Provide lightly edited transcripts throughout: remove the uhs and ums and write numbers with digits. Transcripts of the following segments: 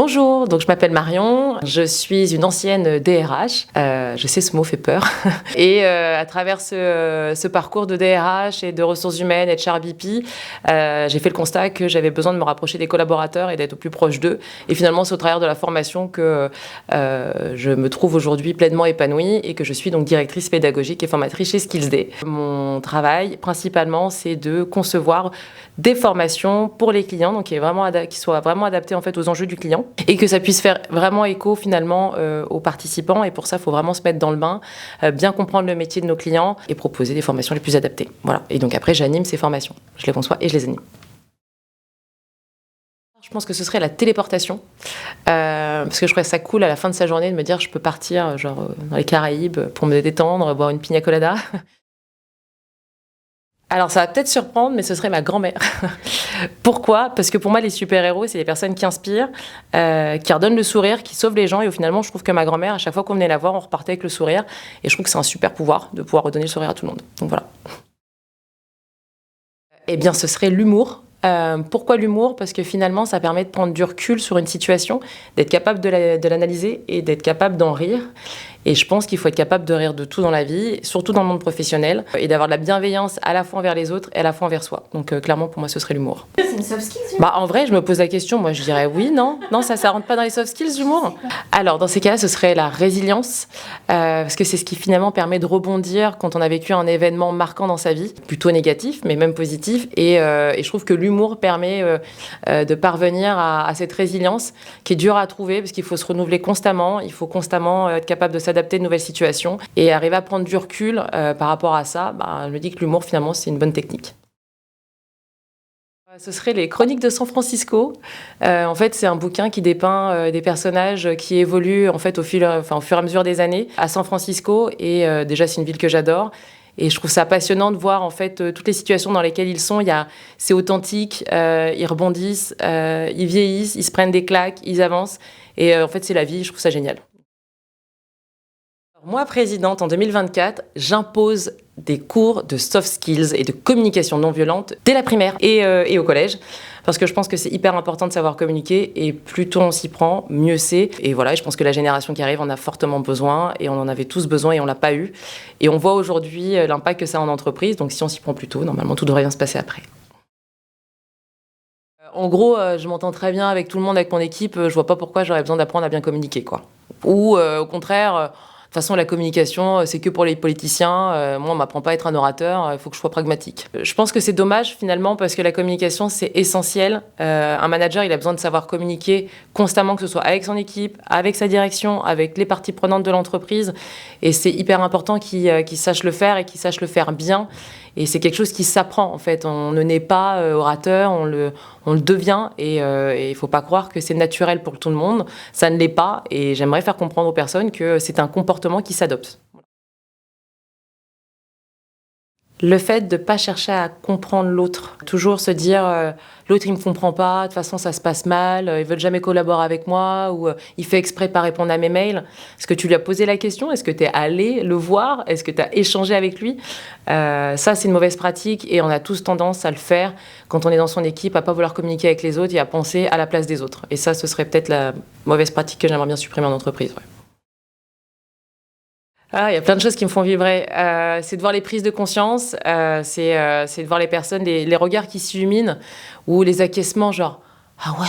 Bonjour, donc je m'appelle Marion, je suis une ancienne DRH, je sais ce mot fait peur, et à travers ce parcours de DRH et de ressources humaines et de HR-BP, j'ai fait le constat que j'avais besoin de me rapprocher des collaborateurs et d'être au plus proche d'eux, et finalement c'est au travers de la formation que je me trouve aujourd'hui pleinement épanouie et que je suis donc directrice pédagogique et formatrice chez SkillsD. Mon travail principalement c'est de concevoir des formations pour les clients, donc qui soient vraiment adaptées en fait aux enjeux du client et que ça puisse faire vraiment écho finalement aux participants. Et pour ça, il faut vraiment se mettre dans le bain, bien comprendre le métier de nos clients et proposer des formations les plus adaptées. Voilà. Et donc après, j'anime ces formations. Je les conçois et je les anime. Je pense que ce serait la téléportation, parce que je trouverais ça cool à la fin de sa journée de me dire je peux partir dans les Caraïbes pour me détendre, boire une pina colada. Alors ça va peut-être surprendre, mais ce serait ma grand-mère. Pourquoi ? Parce que pour moi, les super-héros, c'est les personnes qui inspirent, qui redonnent le sourire, qui sauvent les gens. Et finalement, je trouve que ma grand-mère, à chaque fois qu'on venait la voir, on repartait avec le sourire. Et je trouve que c'est un super pouvoir de pouvoir redonner le sourire à tout le monde. Donc voilà. Eh bien, ce serait l'humour. Pourquoi l'humour ? Parce que finalement, ça permet de prendre du recul sur une situation, d'être capable de l'analyser et d'être capable d'en rire. Et je pense qu'il faut être capable de rire de tout dans la vie, surtout dans le monde professionnel, et d'avoir de la bienveillance à la fois envers les autres et à la fois envers soi. Donc clairement, pour moi, ce serait l'humour. C'est une soft skill, En vrai, je me pose la question, moi je dirais oui, non, ça rentre pas dans les soft skills, l'humour. Alors dans ces cas-là, ce serait la résilience, parce que c'est ce qui finalement permet de rebondir quand on a vécu un événement marquant dans sa vie, plutôt négatif, mais même positif, et je trouve que l'humour permet de parvenir à cette résilience qui est dure à trouver, parce qu'il faut se renouveler constamment, il faut constamment être capable de s'adapter à de nouvelles situations, et arriver à prendre du recul par rapport à ça, je me dis que l'humour finalement c'est une bonne technique. Ce serait les Chroniques de San Francisco. En fait, c'est un bouquin qui dépeint des personnages qui évoluent en fait, au fur et à mesure des années à San Francisco. Et déjà, c'est une ville que j'adore. Et je trouve ça passionnant de voir en fait toutes les situations dans lesquelles ils sont. C'est authentique, ils rebondissent, ils vieillissent, ils se prennent des claques, ils avancent. Et en fait, c'est la vie. Je trouve ça génial. Moi, présidente, en 2024, j'impose des cours de soft skills et de communication non violente dès la primaire et au collège, parce que je pense que c'est hyper important de savoir communiquer, et plus tôt on s'y prend, mieux c'est. Et voilà, je pense que la génération qui arrive en a fortement besoin, et on en avait tous besoin et on l'a pas eu. Et on voit aujourd'hui l'impact que ça a en entreprise, donc si on s'y prend plus tôt, normalement tout devrait bien se passer après. En gros, je m'entends très bien avec tout le monde, avec mon équipe, je vois pas pourquoi j'aurais besoin d'apprendre à bien communiquer, quoi. Ou au contraire... De toute façon, la communication, c'est que pour les politiciens. Moi, on m'apprend pas à être un orateur, il faut que je sois pragmatique. Je pense que c'est dommage, finalement, parce que la communication, c'est essentiel. Un manager, il a besoin de savoir communiquer constamment, que ce soit avec son équipe, avec sa direction, avec les parties prenantes de l'entreprise. Et c'est hyper important qu'il sache le faire et qu'il sache le faire bien. Et c'est quelque chose qui s'apprend, en fait. On ne naît pas orateur, on le devient. Et il ne faut pas croire que c'est naturel pour tout le monde. Ça ne l'est pas. Et j'aimerais faire comprendre aux personnes que c'est un comportement qui s'adopte. Le fait de ne pas chercher à comprendre l'autre, toujours se dire l'autre il me comprend pas, de toute façon ça se passe mal, ils veulent jamais collaborer avec moi, ou il fait exprès de pas répondre à mes mails. Est-ce que tu lui as posé la question ? Est-ce que tu es allé le voir ? Est-ce que tu as échangé avec lui ? Ça c'est une mauvaise pratique, et on a tous tendance à le faire quand on est dans son équipe, à pas vouloir communiquer avec les autres et à penser à la place des autres. Et ça, ce serait peut-être la mauvaise pratique que j'aimerais bien supprimer en entreprise. Ouais. Il y a plein de choses qui me font vibrer. C'est de voir les prises de conscience, c'est de voir les personnes, les regards qui s'illuminent, ou les acquiescements genre « Ah ouais,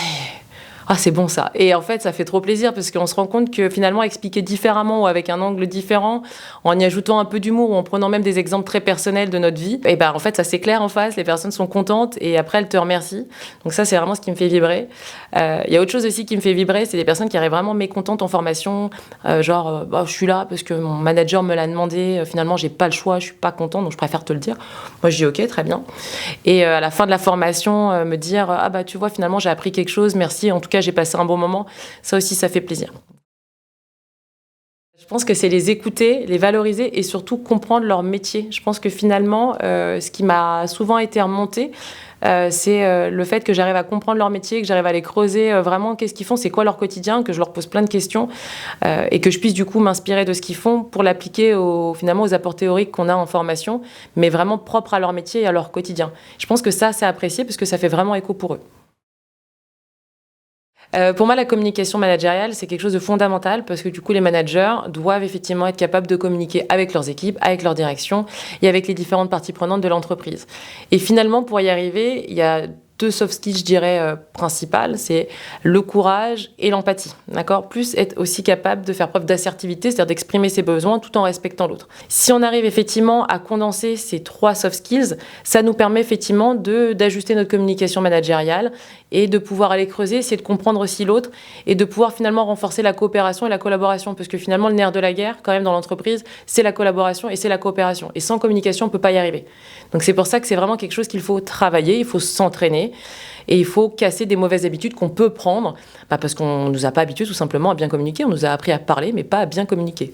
ah c'est bon ça ». Et en fait, ça fait trop plaisir, parce qu'on se rend compte que finalement, expliquer différemment ou avec un angle différent, en y ajoutant un peu d'humour ou en prenant même des exemples très personnels de notre vie, et en fait, ça s'éclaire en face, les personnes sont contentes et après, elles te remercient. Donc ça, c'est vraiment ce qui me fait vibrer. Il y a autre chose aussi qui me fait vibrer, c'est des personnes qui arrivent vraiment mécontentes en formation, je suis là parce que mon manager me l'a demandé, finalement j'ai pas le choix, je suis pas content, donc je préfère te le dire. Moi je dis ok, très bien. Et à la fin de la formation, me dire tu vois, finalement j'ai appris quelque chose, merci, en tout cas j'ai passé un bon moment. Ça aussi, ça fait plaisir. Je pense que c'est les écouter, les valoriser et surtout comprendre leur métier. Je pense que finalement, ce qui m'a souvent été remonté, c'est le fait que j'arrive à comprendre leur métier, que j'arrive à les creuser vraiment, qu'est-ce qu'ils font, c'est quoi leur quotidien, que je leur pose plein de questions et que je puisse du coup m'inspirer de ce qu'ils font pour l'appliquer finalement aux apports théoriques qu'on a en formation, mais vraiment propres à leur métier et à leur quotidien. Je pense que ça, c'est apprécié parce que ça fait vraiment écho pour eux. Pour moi, la communication managériale, c'est quelque chose de fondamental parce que du coup, les managers doivent effectivement être capables de communiquer avec leurs équipes, avec leur direction et avec les différentes parties prenantes de l'entreprise. Et finalement, pour y arriver, il y a deux soft skills, je dirais, principales, c'est le courage et l'empathie, d'accord ? Plus être aussi capable de faire preuve d'assertivité, c'est-à-dire d'exprimer ses besoins tout en respectant l'autre. Si on arrive effectivement à condenser ces trois soft skills, ça nous permet effectivement d'ajuster notre communication managériale et de pouvoir aller creuser, essayer de comprendre aussi l'autre et de pouvoir finalement renforcer la coopération et la collaboration, parce que finalement, le nerf de la guerre, quand même, dans l'entreprise, c'est la collaboration et c'est la coopération. Et sans communication, on ne peut pas y arriver. Donc c'est pour ça que c'est vraiment quelque chose qu'il faut travailler, il faut s'entraîner. Et il faut casser des mauvaises habitudes qu'on peut prendre, parce qu'on ne nous a pas habitués tout simplement à bien communiquer. On nous a appris à parler, mais pas à bien communiquer.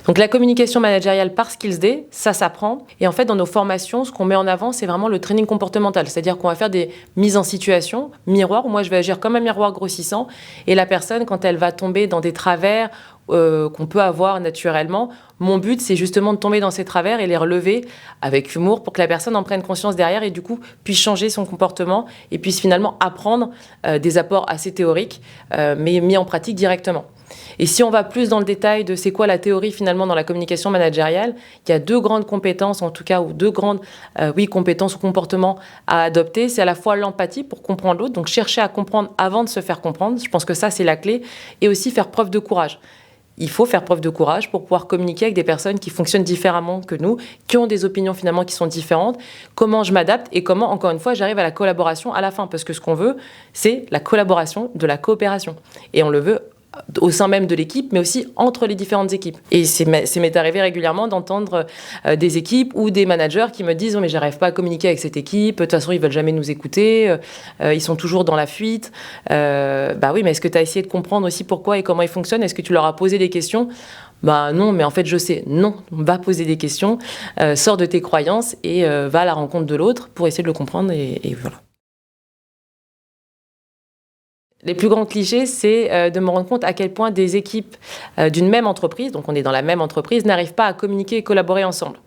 Donc la communication managériale par SkillsD, ça s'apprend. Et en fait, dans nos formations, ce qu'on met en avant, c'est vraiment le training comportemental. C'est-à-dire qu'on va faire des mises en situation, miroir, où moi je vais agir comme un miroir grossissant. Et la personne, quand elle va tomber dans des travers qu'on peut avoir naturellement, mon but, c'est justement de tomber dans ces travers et les relever avec humour pour que la personne en prenne conscience derrière et du coup puisse changer son comportement et puisse finalement apprendre des apports assez théoriques, mais mis en pratique directement. Et si on va plus dans le détail de c'est quoi la théorie finalement dans la communication managériale, il y a deux grandes compétences, en tout cas, ou deux grandes compétences ou comportements à adopter. C'est à la fois l'empathie pour comprendre l'autre, donc chercher à comprendre avant de se faire comprendre. Je pense que ça, c'est la clé. Et aussi faire preuve de courage. Il faut faire preuve de courage pour pouvoir communiquer avec des personnes qui fonctionnent différemment que nous, qui ont des opinions finalement qui sont différentes. Comment je m'adapte et comment, encore une fois, j'arrive à la collaboration à la fin. Parce que ce qu'on veut, c'est la collaboration de la coopération. Et on le veut au sein même de l'équipe, mais aussi entre les différentes équipes. Et c'est m'est arrivé régulièrement d'entendre des équipes ou des managers qui me disent « Oh, mais j'arrive pas à communiquer avec cette équipe, de toute façon, ils veulent jamais nous écouter, ils sont toujours dans la fuite. » Bah oui, mais est-ce que tu as essayé de comprendre aussi pourquoi et comment ils fonctionnent ? Est-ce que tu leur as posé des questions ? Bah non, mais en fait, je sais. Non, va poser des questions, sors de tes croyances et va à la rencontre de l'autre pour essayer de le comprendre et voilà. Les plus grands clichés, c'est de me rendre compte à quel point des équipes d'une même entreprise, donc on est dans la même entreprise, n'arrivent pas à communiquer et collaborer ensemble.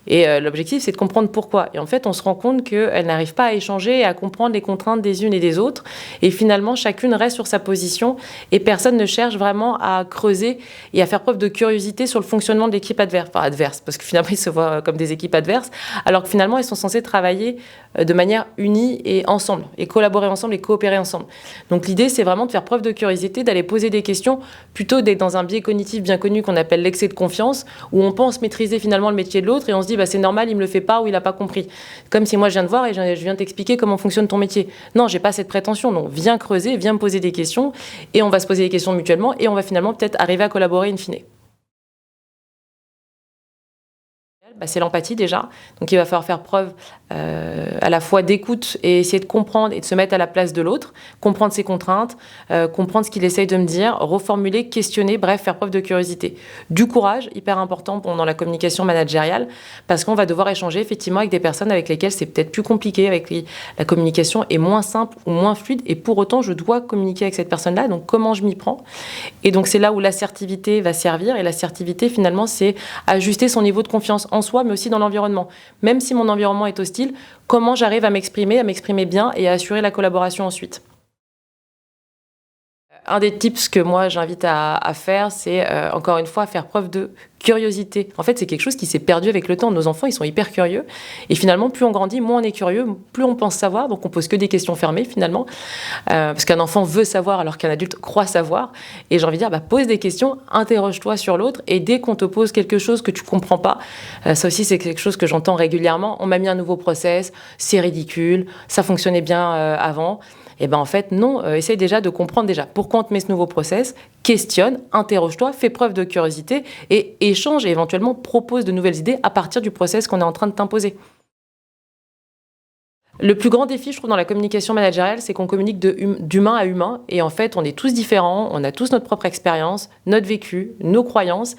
Et l'objectif, c'est de comprendre pourquoi. Et en fait, on se rend compte qu'elles n'arrivent pas à échanger et à comprendre les contraintes des unes et des autres. Et finalement, chacune reste sur sa position et personne ne cherche vraiment à creuser et à faire preuve de curiosité sur le fonctionnement de l'équipe adverse. Enfin, adverse, parce que finalement, ils se voient comme des équipes adverses, alors que finalement, ils sont censés travailler de manière unie et ensemble, et collaborer ensemble et coopérer ensemble. Donc l'idée, c'est vraiment de faire preuve de curiosité, d'aller poser des questions, plutôt d'être dans un biais cognitif bien connu qu'on appelle l'excès de confiance, où on pense maîtriser finalement le métier de l'autre et on se dit bah, c'est normal, il me le fait pas ou il n'a pas compris. Comme si moi je viens de voir et je viens t'expliquer comment fonctionne ton métier. Non, j'ai pas cette prétention. Donc viens creuser, viens me poser des questions et on va se poser des questions mutuellement et on va finalement peut-être arriver à collaborer in fine. C'est l'empathie déjà. Donc il va falloir faire preuve à la fois d'écoute et essayer de comprendre et de se mettre à la place de l'autre, comprendre ses contraintes, comprendre ce qu'il essaye de me dire, reformuler, questionner, bref, faire preuve de curiosité. Du courage, hyper important dans la communication managériale, parce qu'on va devoir échanger effectivement avec des personnes avec lesquelles c'est peut-être plus compliqué, avec qui la communication est moins simple ou moins fluide, et pour autant je dois communiquer avec cette personne-là, donc comment je m'y prends ? Et donc c'est là où l'assertivité va servir, et l'assertivité finalement c'est ajuster son niveau de confiance en soi, mais aussi dans l'environnement. Même si mon environnement est hostile, comment j'arrive à m'exprimer bien et à assurer la collaboration ensuite. Un des tips que moi j'invite à faire, c'est encore une fois faire preuve de curiosité. En fait, c'est quelque chose qui s'est perdu avec le temps. Nos enfants, ils sont hyper curieux. Et finalement, plus on grandit, moins on est curieux, plus on pense savoir. Donc on pose que des questions fermées finalement. Parce qu'un enfant veut savoir alors qu'un adulte croit savoir. Et j'ai envie de dire, pose des questions, interroge-toi sur l'autre. Et dès qu'on te pose quelque chose que tu comprends pas, ça aussi c'est quelque chose que j'entends régulièrement. On m'a mis un nouveau process, c'est ridicule, ça fonctionnait bien avant. Et en fait, non, essaye déjà de comprendre déjà pourquoi on te met ce nouveau process, questionne, interroge-toi, fais preuve de curiosité et échange et éventuellement propose de nouvelles idées à partir du process qu'on est en train de t'imposer. Le plus grand défi, je trouve, dans la communication managériale, c'est qu'on communique d'humain à humain. Et en fait, on est tous différents, on a tous notre propre expérience, notre vécu, nos croyances.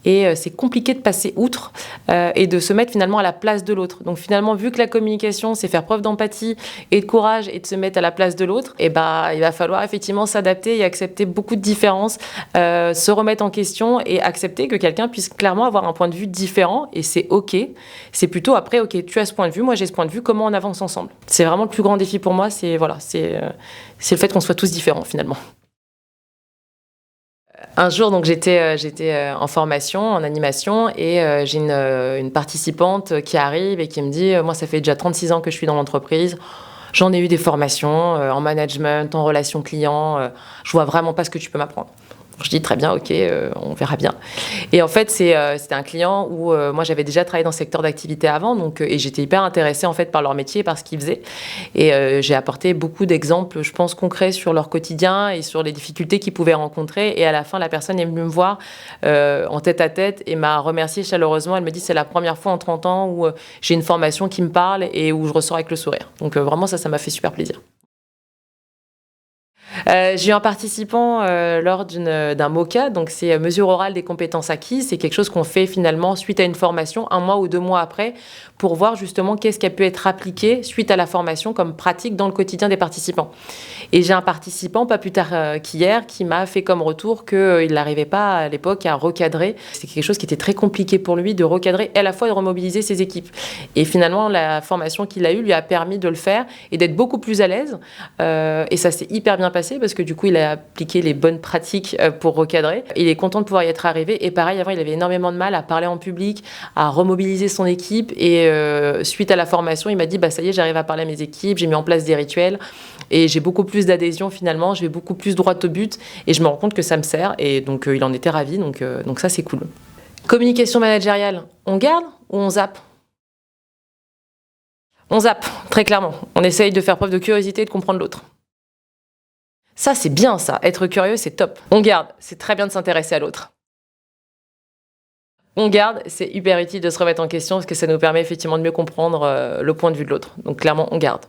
Et c'est compliqué de passer outre et de se mettre finalement à la place de l'autre. Donc finalement, vu que la communication, c'est faire preuve d'empathie et de courage et de se mettre à la place de l'autre, il va falloir effectivement s'adapter et accepter beaucoup de différences, se remettre en question et accepter que quelqu'un puisse clairement avoir un point de vue différent. Et c'est OK. C'est plutôt après, OK, tu as ce point de vue, moi j'ai ce point de vue, comment on avance ensemble ? ensemble. C'est vraiment le plus grand défi pour moi, c'est le fait qu'on soit tous différents finalement. Un jour, donc j'étais en formation, en animation, et j'ai une participante qui arrive et qui me dit moi, ça fait déjà 36 ans que je suis dans l'entreprise. J'en ai eu des formations en management, en relations clients. Je vois vraiment pas ce que tu peux m'apprendre. Je dis très bien, ok, on verra bien. Et en fait, c'était un client où moi j'avais déjà travaillé dans ce secteur d'activité avant, donc et j'étais hyper intéressée en fait par leur métier, par ce qu'ils faisaient. Et j'ai apporté beaucoup d'exemples, je pense, concrets sur leur quotidien et sur les difficultés qu'ils pouvaient rencontrer. Et à la fin, la personne est venue me voir en tête à tête et m'a remercié chaleureusement. Elle me dit c'est la première fois en 30 ans où j'ai une formation qui me parle et où je ressors avec le sourire. Donc vraiment ça m'a fait super plaisir. J'ai eu un participant lors d'un MOCA, donc c'est mesure orale des compétences acquises. C'est quelque chose qu'on fait finalement suite à une formation, 1 mois ou 2 mois après, pour voir justement qu'est-ce qui a pu être appliqué suite à la formation comme pratique dans le quotidien des participants. Et j'ai un participant, pas plus tard qu'hier, qui m'a fait comme retour qu'il n'arrivait pas à l'époque à recadrer. C'est quelque chose qui était très compliqué pour lui de recadrer et à la fois de remobiliser ses équipes. Et finalement, la formation qu'il a eue lui a permis de le faire et d'être beaucoup plus à l'aise. Et ça s'est hyper bien passé parce que du coup, il a appliqué les bonnes pratiques pour recadrer. Il est content de pouvoir y être arrivé. Et pareil, avant, il avait énormément de mal à parler en public, à remobiliser son équipe. Et suite à la formation, il m'a dit, bah, ça y est, j'arrive à parler à mes équipes, j'ai mis en place des rituels. Et j'ai beaucoup plus d'adhésion finalement, je vais beaucoup plus droit au but. Et je me rends compte que ça me sert. Et donc, il en était ravi. Donc ça, c'est cool. Communication managériale, on garde ou on zappe ? On zappe, très clairement. On essaye de faire preuve de curiosité et de comprendre l'autre. Ça, c'est bien, ça. Être curieux, c'est top. On garde, c'est très bien de s'intéresser à l'autre. On garde, c'est hyper utile de se remettre en question parce que ça nous permet effectivement de mieux comprendre le point de vue de l'autre. Donc clairement, on garde.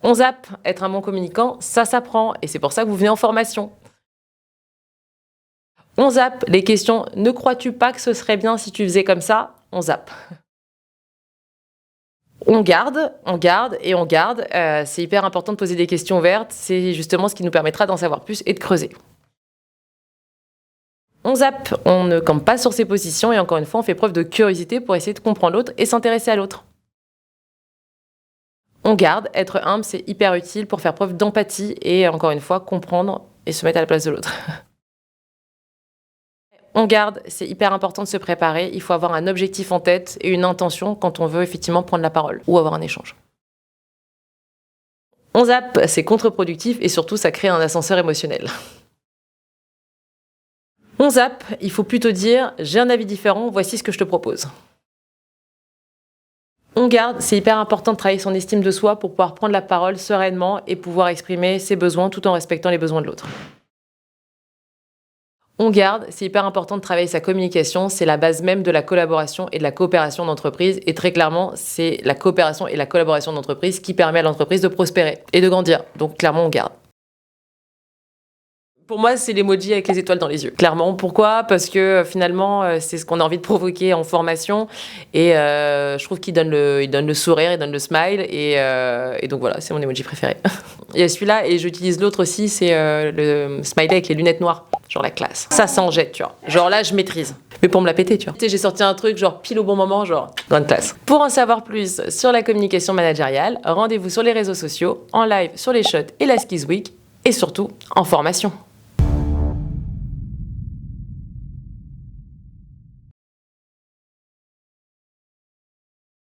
On zappe, être un bon communicant, ça s'apprend et c'est pour ça que vous venez en formation. On zappe, les questions « Ne crois-tu pas que ce serait bien si tu faisais comme ça ?» On zappe. On garde et on garde. C'est hyper important de poser des questions ouvertes. C'est justement ce qui nous permettra d'en savoir plus et de creuser. On zappe, on ne campe pas sur ses positions et encore une fois, on fait preuve de curiosité pour essayer de comprendre l'autre et s'intéresser à l'autre. On garde, être humble, c'est hyper utile pour faire preuve d'empathie et encore une fois, comprendre et se mettre à la place de l'autre. On garde, c'est hyper important de se préparer. Il faut avoir un objectif en tête et une intention quand on veut effectivement prendre la parole ou avoir un échange. On zappe, c'est contre-productif et surtout, ça crée un ascenseur émotionnel. On zappe, il faut plutôt dire « j'ai un avis différent, voici ce que je te propose ». On garde, c'est hyper important de travailler son estime de soi pour pouvoir prendre la parole sereinement et pouvoir exprimer ses besoins tout en respectant les besoins de l'autre. On garde, c'est hyper important de travailler sa communication, c'est la base même de la collaboration et de la coopération d'entreprise. Et très clairement, c'est la coopération et la collaboration d'entreprise qui permet à l'entreprise de prospérer et de grandir. Donc clairement, on garde. Pour moi, c'est l'emoji avec les étoiles dans les yeux. Clairement, pourquoi ? Parce que finalement, c'est ce qu'on a envie de provoquer en formation. Et je trouve qu'il donne le sourire, il donne le smile. Et donc voilà, c'est mon emoji préféré. Il y a celui-là, et j'utilise l'autre aussi, c'est le smiley avec les lunettes noires. Genre la classe. Ça en jette, tu vois. Genre là, je maîtrise. Mais pour me la péter, tu vois. Tu sais, j'ai sorti un truc genre pile au bon moment, genre grande classe. Pour en savoir plus sur la communication managériale, rendez-vous sur les réseaux sociaux, en live sur les shots et la Skills Week, et surtout en formation.